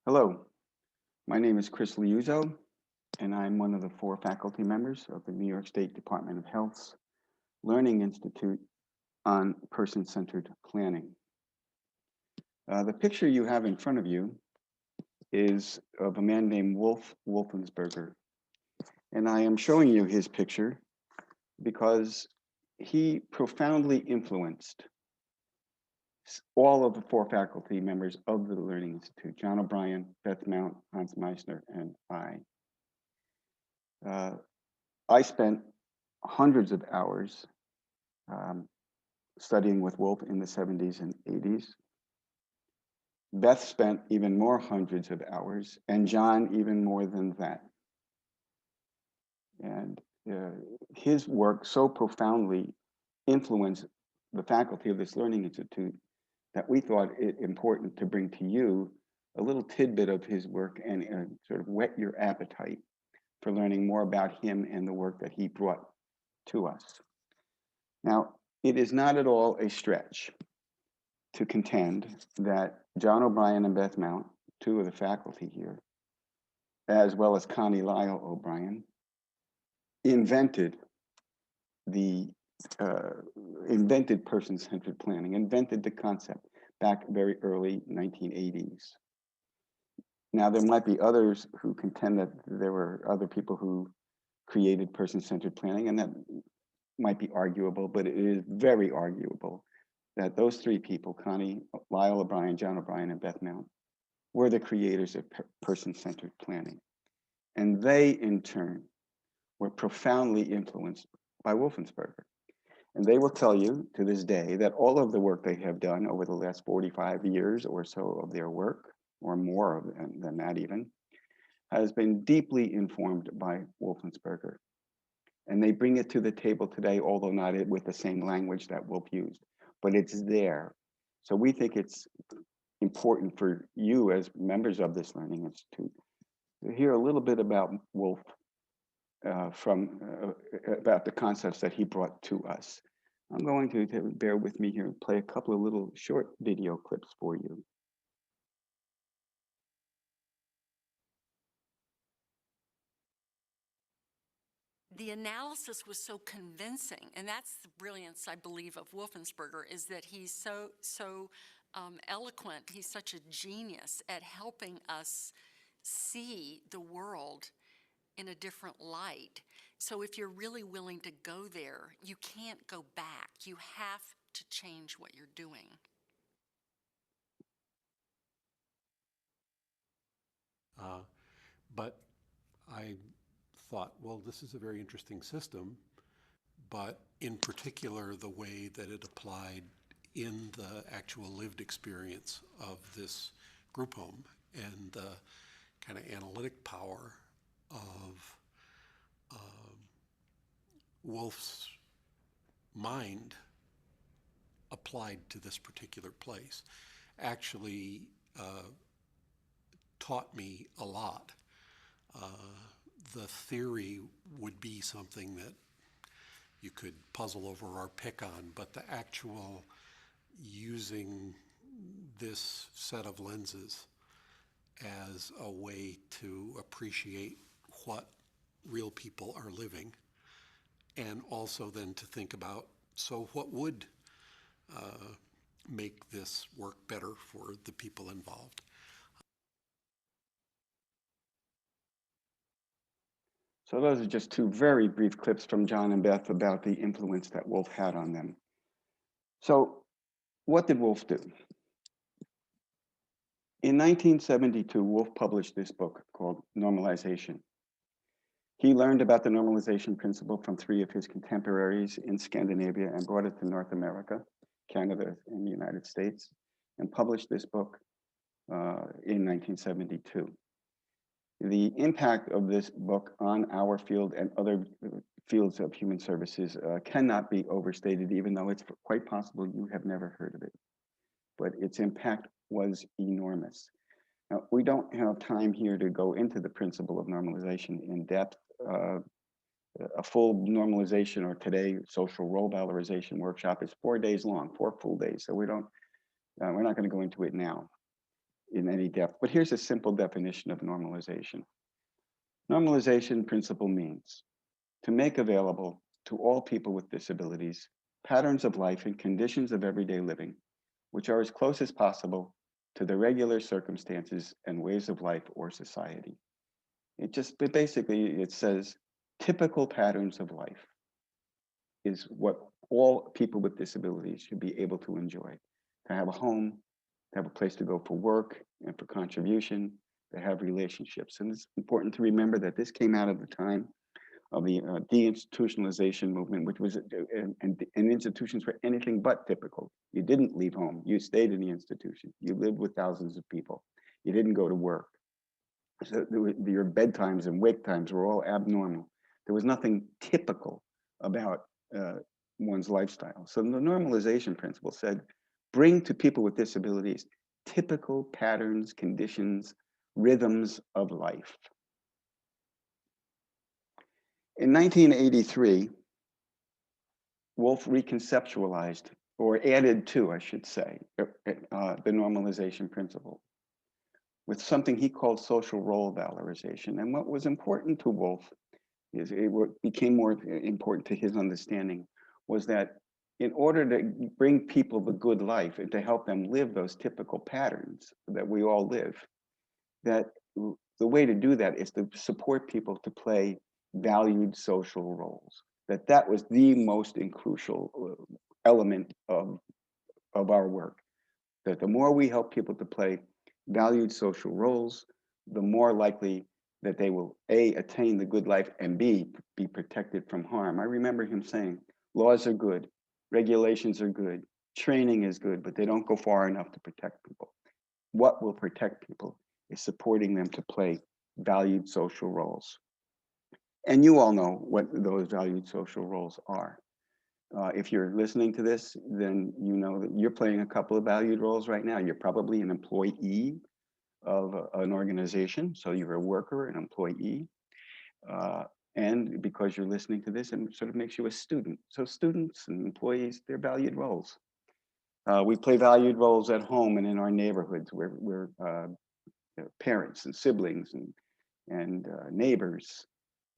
Hello, my name is Chris Liuzzo, and I'm one of the 4 faculty members of the New York State Department of Health's Learning Institute on Person-Centered Planning. The picture you have in front of you is of a man named Wolf Wolfensberger, and I am showing you his picture because he profoundly influenced all of the 4 faculty members of the Learning Institute, John O'Brien, Beth Mount, Hans Meissner, and I. I spent hundreds of hours studying with Wolf in the 70s and 80s. Beth spent even more hundreds of hours, and John even more than that. And his work so profoundly influenced the faculty of this Learning Institute that we thought it important to bring to you a little tidbit of his work and sort of whet your appetite for learning more about him and the work that he brought to us. Now, it is not at all a stretch to contend that John O'Brien and Beth Mount, 2 of the faculty here, as well as Connie Lyle O'Brien, invented person-centered planning, invented the concept back very early 1980s. Now, there might be others who contend that there were other people who created person-centered planning, and that might be arguable, but it is very arguable that those 3 people, Connie Lyle O'Brien, John O'Brien, and Beth Mount, were the creators of person-centered planning. And they, in turn, were profoundly influenced by Wolfensberger. And they will tell you to this day that all of the work they have done over the last 45 years or so of their work, or more than that even, has been deeply informed by Wolfensberger. And they bring it to the table today, although not with the same language that Wolf used, but it's there. So we think it's important for you as members of this Learning Institute to hear a little bit about Wolf about the concepts that he brought to us. I'm going to bear with me here and play a couple of little short video clips for you. The analysis was so convincing, and that's the brilliance, I believe, of Wolfensberger, is that he's so eloquent. He's such a genius at helping us see the world in a different light. So if you're really willing to go there, you can't go back. You have to change what you're doing. But I thought, well, this is a very interesting system, but in particular, the way that it applied in the actual lived experience of this group home and the kind of analytic power of Wolf's mind applied to this particular place actually taught me a lot. The theory would be something that you could puzzle over or pick on, but the actual using this set of lenses as a way to appreciate what real people are living, and also then to think about, so what would make this work better for the people involved? So those are just 2 very brief clips from John and Beth about the influence that Wolf had on them. So what did Wolf do? In 1972, Wolf published this book called Normalization. He learned about the normalization principle from 3 of his contemporaries in Scandinavia and brought it to North America, Canada, and the United States, and published this book in 1972. The impact of this book on our field and other fields of human services cannot be overstated, even though it's quite possible you have never heard of it. But its impact was enormous. Now, we don't have time here to go into the principle of normalization in depth. A full normalization, or today social role valorization workshop, is 4 days long, 4 full days. So we're not going to go into it now. in any depth, but here's a simple definition of normalization. Normalization principle means to make available to all people with disabilities patterns of life and conditions of everyday living, which are as close as possible to the regular circumstances and ways of life or society. But basically, it says typical patterns of life is what all people with disabilities should be able to enjoy. To have a home, to have a place to go for work and for contribution, to have relationships. And it's important to remember that this came out of the time of the deinstitutionalization movement, which was, and institutions were anything but typical. You didn't leave home, you stayed in the institution. You lived with thousands of people. You didn't go to work. So your bedtimes and wake times were all abnormal. There was nothing typical about one's lifestyle. So the normalization principle said, bring to people with disabilities typical patterns, conditions, rhythms of life. In 1983, Wolf reconceptualized, or added to, I should say, the normalization principle with something he called social role valorization. And what was important to Wolf is what became more important to his understanding was that in order to bring people the good life and to help them live those typical patterns that we all live, that the way to do that is to support people to play valued social roles. That was the most crucial element of our work. That the more we help people to play valued social roles, the more likely that they will A, attain the good life, and B, be protected from harm. I remember him saying, laws are good, regulations are good, training is good, but they don't go far enough to protect people. What will protect people is supporting them to play valued social roles. And you all know what those valued social roles are. If you're listening to this, then you know that you're playing a couple of valued roles right now. You're probably an employee of an organization. So you're a worker, an employee. And because you're listening to this, it sort of makes you a student. So students and employees, they're valued roles. We play valued roles at home and in our neighborhoods. We're parents and siblings and neighbors.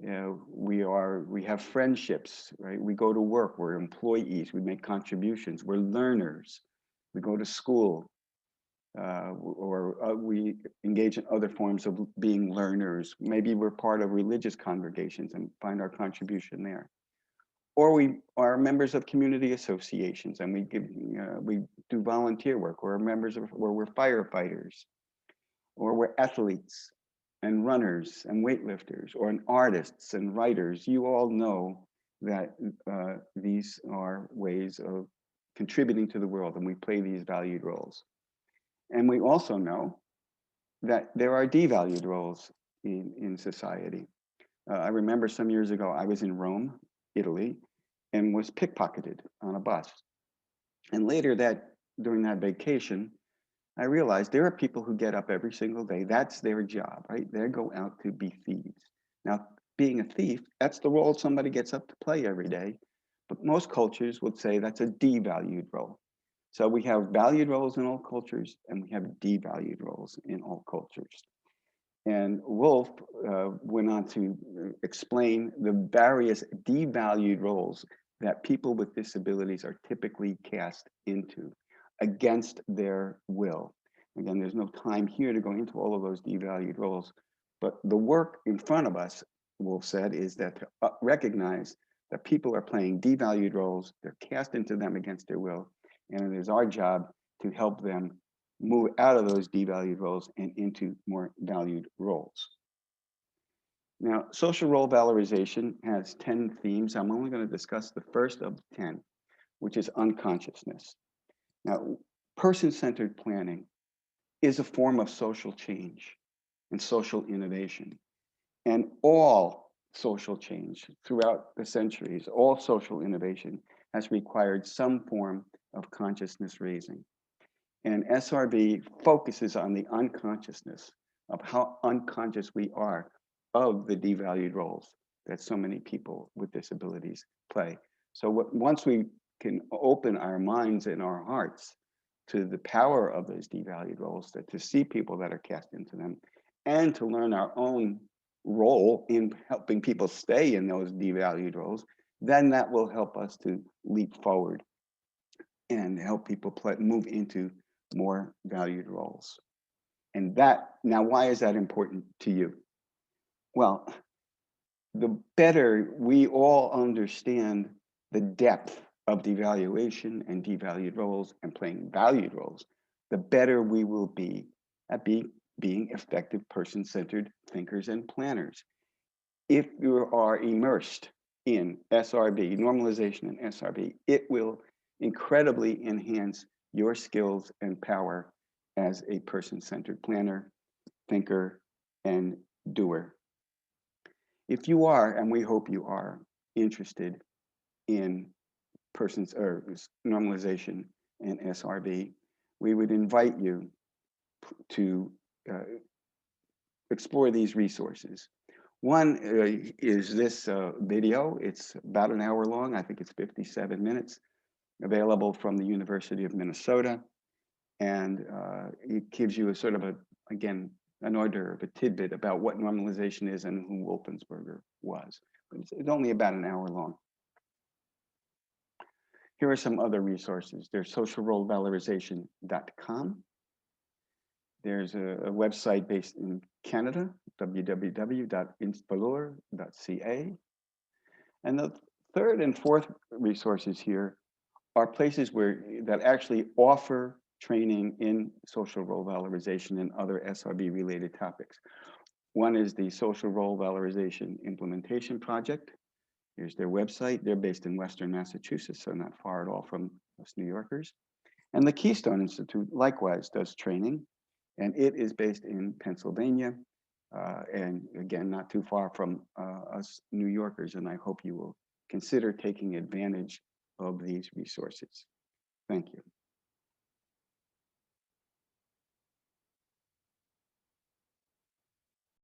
You know, we have friendships, right? We go to work, we're employees, we make contributions, we're learners, we go to school, or we engage in other forms of being learners. Maybe we're part of religious congregations and find our contribution there. Or we are members of community associations and we do volunteer work, or we're firefighters, or we're athletes and runners and weightlifters, or artists and writers. You all know that these are ways of contributing to the world, and we play these valued roles. And we also know that there are devalued roles in society. I remember some years ago, I was in Rome, Italy, and was pickpocketed on a bus. And later during that vacation, I realized there are people who get up every single day. That's their job, right? They go out to be thieves. Now, being a thief, that's the role somebody gets up to play every day. But most cultures would say that's a devalued role. So we have valued roles in all cultures, and we have devalued roles in all cultures. And Wolf went on to explain the various devalued roles that people with disabilities are typically cast into against their will. Again, there's no time here to go into all of those devalued roles, but the work in front of us, Wolf said, is that to recognize that people are playing devalued roles, they're cast into them against their will, and it is our job to help them move out of those devalued roles and into more valued roles. Now, social role valorization has 10 themes. I'm only going to discuss the first of 10, which is unconsciousness. Now, person-centered planning is a form of social change and social innovation. And all social change throughout the centuries, all social innovation has required some form of consciousness raising. And SRV focuses on the unconsciousness of how unconscious we are of the devalued roles that so many people with disabilities play. So once we can open our minds and our hearts to the power of those devalued roles, that to see people that are cast into them, and to learn our own role in helping people stay in those devalued roles, then that will help us to leap forward and help people move into more valued roles. And that, now, why is that important to you? Well, the better we all understand the depth of devaluation and devalued roles and playing valued roles, the better we will be at being effective person-centered thinkers and planners. If you are immersed in SRV, normalization and SRV, it will incredibly enhance your skills and power as a person-centered planner, thinker, and doer. If you are, and we hope you are, interested in normalization and SRV, we would invite you to explore these resources. One is this video. It's about an hour long. I think it's 57 minutes, available from the University of Minnesota. And it gives you a sort of again, an hors d'oeuvre, a tidbit about what normalization is and who Wolfensberger was. But it's only about an hour long. Here are some other resources. There's socialrolevalorization.com. There's a website based in Canada, www.instavalor.ca. And the third and fourth resources here are places that actually offer training in social role valorization and other SRV related topics. One is the Social Role Valorization Implementation Project. Here's their website. They're based in Western Massachusetts, so not far at all from us New Yorkers. And the Keystone Institute likewise does training, and it is based in Pennsylvania, and again, not too far from us New Yorkers, and I hope you will consider taking advantage of these resources. Thank you.